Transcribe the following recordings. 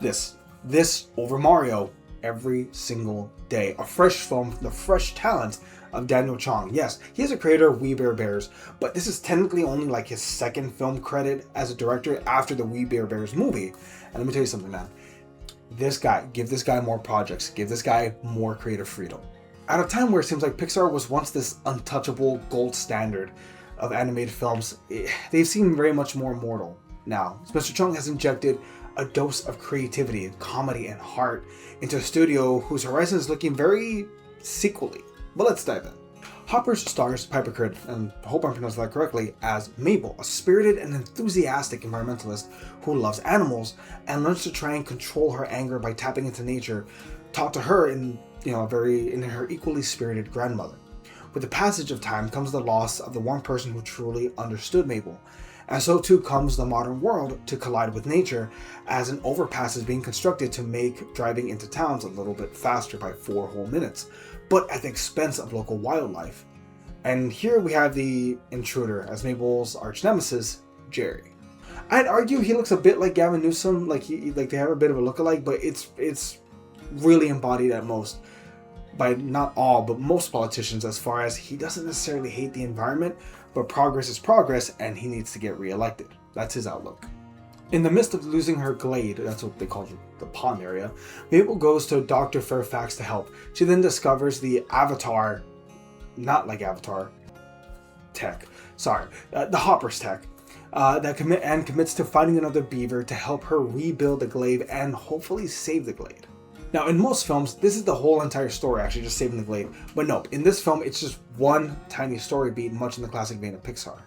This over Mario every single day. A fresh film from the fresh talent of Daniel Chong. Yes, he is a creator of We Bare Bears, but this is technically only like his second film credit as a director after the We Bare Bears movie. And let me tell you something, man. Give this guy more projects. Give this guy more creative freedom. At a time where it seems like Pixar was once this untouchable gold standard of animated films, they've seemed very much more mortal now. Mr. Chung has injected a dose of creativity, comedy, and heart into a studio whose horizon is looking very sequely. But let's dive in. Hoppers stars Piper Cribb, and I hope I'm pronouncing that correctly, as Mabel, a spirited and enthusiastic environmentalist who loves animals and learns to try and control her anger by tapping into nature, taught to her in her equally spirited grandmother. With the passage of time comes the loss of the one person who truly understood Mabel, and so too comes the modern world to collide with nature, as an overpass is being constructed to make driving into towns a little bit faster by 4 whole minutes, but at the expense of local wildlife. And here we have the intruder as Mabel's arch nemesis, Jerry. I'd argue he looks a bit like Gavin Newsom, like they have a bit of a look-alike, but it's really embodied at most by not all, but most politicians, as far as he doesn't necessarily hate the environment, but progress is progress and he needs to get reelected. That's his outlook. In the midst of losing her glade, that's what they call the pond area, Mabel goes to Dr. Fairfax to help. She then discovers the Avatar, not like Avatar, tech, the Hopper's tech, commits to finding another beaver to help her rebuild the glade and hopefully save the glade. Now, in most films, this is the whole entire story, actually, just saving the glade. But no, in this film, it's just one tiny story beat, much in the classic vein of Pixar.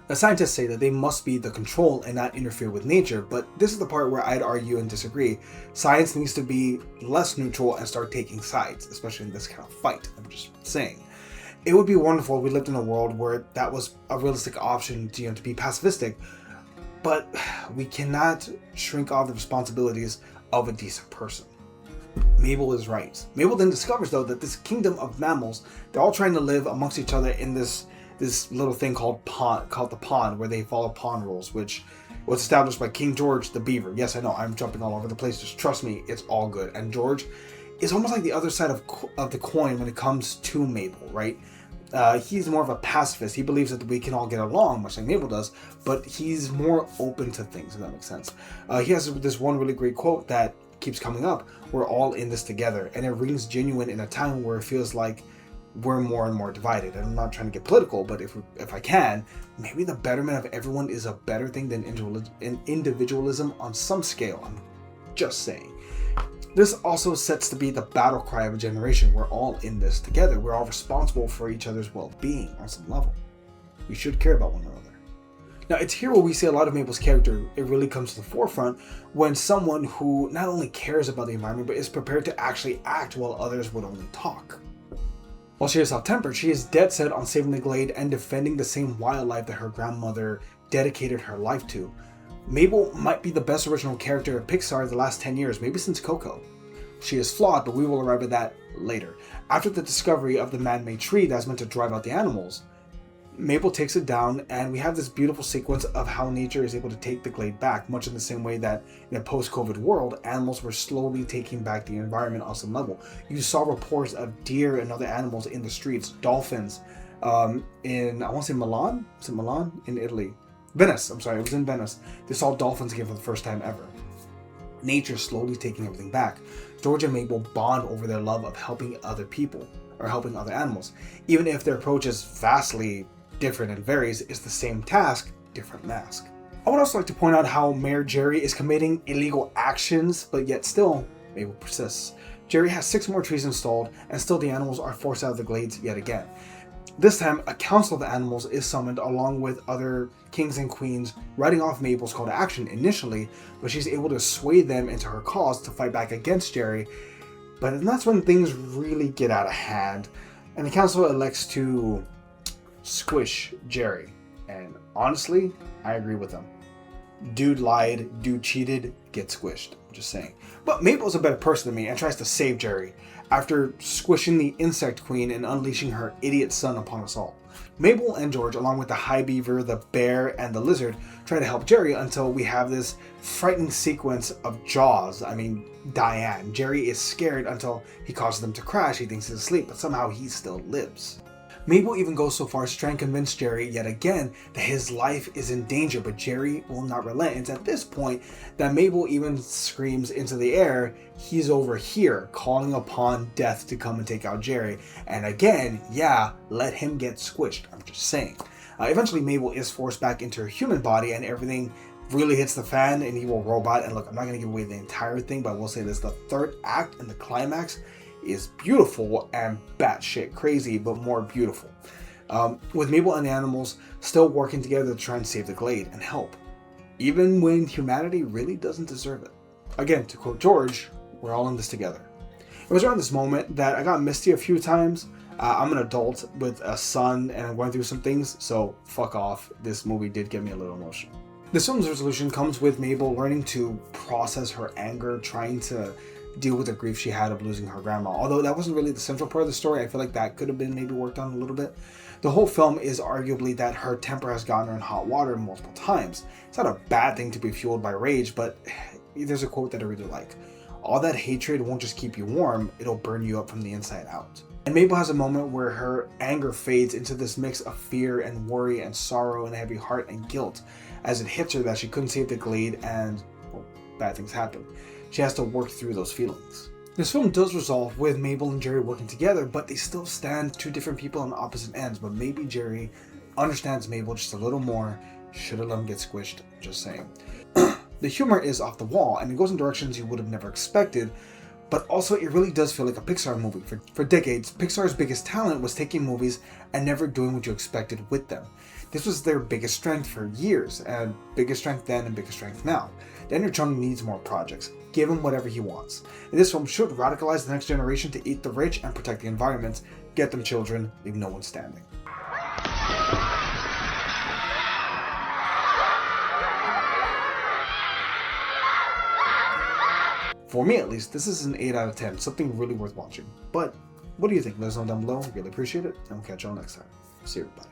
The scientists say that they must be the control and not interfere with nature, but this is the part where I'd argue and disagree. Science needs to be less neutral and start taking sides, especially in this kind of fight. I'm just saying. It would be wonderful if we lived in a world where that was a realistic option to be pacifistic, but we cannot shrink off the responsibilities of a decent person. Mabel is right. Mabel then discovers, though, that this kingdom of mammals, they're all trying to live amongst each other in this little thing called the pond, where they follow pond rules, which was established by King George the Beaver. Yes, I know, I'm jumping all over the place. Just trust me, it's all good. And George is almost like the other side of the coin when it comes to Mabel, right? He's more of a pacifist. He believes that we can all get along, much like Mabel does, but he's more open to things, if that makes sense. He has this one really great quote that keeps coming up: we're all in this together, and it rings genuine in a time where it feels like we're more and more divided. And I'm not trying to get political, but if I can, maybe the betterment of everyone is a better thing than individualism on some scale. I'm just saying. This also sets to be the battle cry of a generation. We're all in this together. We're all responsible for each other's well-being on some level. We should care about one another. Now, it's here where we see a lot of Mabel's character. It really comes to the forefront when someone who not only cares about the environment, but is prepared to actually act while others would only talk. While she is hot-tempered, she is dead set on saving the glade and defending the same wildlife that her grandmother dedicated her life to. Mabel might be the best original character of Pixar the last 10 years, maybe since Coco. She is flawed, but we will arrive at that later. After the discovery of the man-made tree that's meant to drive out the animals, Mabel takes it down, and we have this beautiful sequence of how nature is able to take the glade back, much in the same way that in a post-COVID world, animals were slowly taking back the environment on some level. You saw reports of deer and other animals in the streets, dolphins, in, I want to say Milan? Is it Milan? In Italy. Venice, I'm sorry, it was in Venice. They saw dolphins again for the first time ever. Nature slowly taking everything back. George and Mabel bond over their love of helping other people, or helping other animals. Even if their approach is vastly different and varies, it's the same task, different mask. I would also like to point out how Mayor Jerry is committing illegal actions, but yet still, Mabel persists. Jerry has 6 more trees installed, and still the animals are forced out of the glades yet again. This time, a council of the animals is summoned along with other kings and queens, writing off Mabel's call to action initially, but she's able to sway them into her cause to fight back against Jerry. But that's when things really get out of hand, and the council elects to squish Jerry. And honestly, I agree with them. Dude lied, dude cheated, get squished. I'm just saying. But Mabel's a better person than me and tries to save Jerry after squishing the insect queen and unleashing her idiot son upon us all. Mabel and George, along with the high beaver, the bear, and the lizard, try to help Jerry until we have this frightening sequence of Jaws. I mean, Diane. Jerry is scared until he causes them to crash. He thinks he's asleep, but somehow he still lives. Mabel even goes so far as to try and convince Jerry yet again that his life is in danger, but Jerry will not relent. It's at this point that Mabel even screams into the air, "He's over here," calling upon death to come and take out Jerry. And again, yeah, let him get squished. I'm just saying. Eventually, Mabel is forced back into her human body, and everything really hits the fan, an evil robot. And look, I'm not going to give away the entire thing, but I will say this: the third act and the climax is beautiful and batshit crazy, but more beautiful. With Mabel and the animals still working together to try and save the glade and help, even when humanity really doesn't deserve it. Again, to quote George, we're all in this together. It was around this moment that I got misty a few times. I'm an adult with a son and I'm going through some things, so fuck off. This movie did get me a little emotional. This film's resolution comes with Mabel learning to process her anger, trying to deal with the grief she had of losing her grandma. Although that wasn't really the central part of the story, I feel like that could have been maybe worked on a little bit. The whole film is arguably that her temper has gotten her in hot water multiple times. It's not a bad thing to be fueled by rage, but there's a quote that I really like. All that hatred won't just keep you warm, it'll burn you up from the inside out. And Mabel has a moment where her anger fades into this mix of fear and worry and sorrow and a heavy heart and guilt as it hits her that she couldn't save the glade and, well, bad things happen. She has to work through those feelings. This film does resolve with Mabel and Jerry working together, but they still stand two different people on opposite ends. But maybe Jerry understands Mabel just a little more. Should have let him get squished, just saying. The humor is off the wall, and it goes in directions you would have never expected, but also it really does feel like a Pixar movie. For decades, Pixar's biggest talent was taking movies and never doing what you expected with them. This was their biggest strength for years, and biggest strength then and biggest strength now. Daniel Chung needs more projects. Give him whatever he wants. And this film should radicalize the next generation to eat the rich and protect the environment, get them children, leave no one standing. For me at least, this is an 8 out of 10, something really worth watching. But what do you think? Let us know down below, really appreciate it, and we'll catch y'all next time. See you everybody.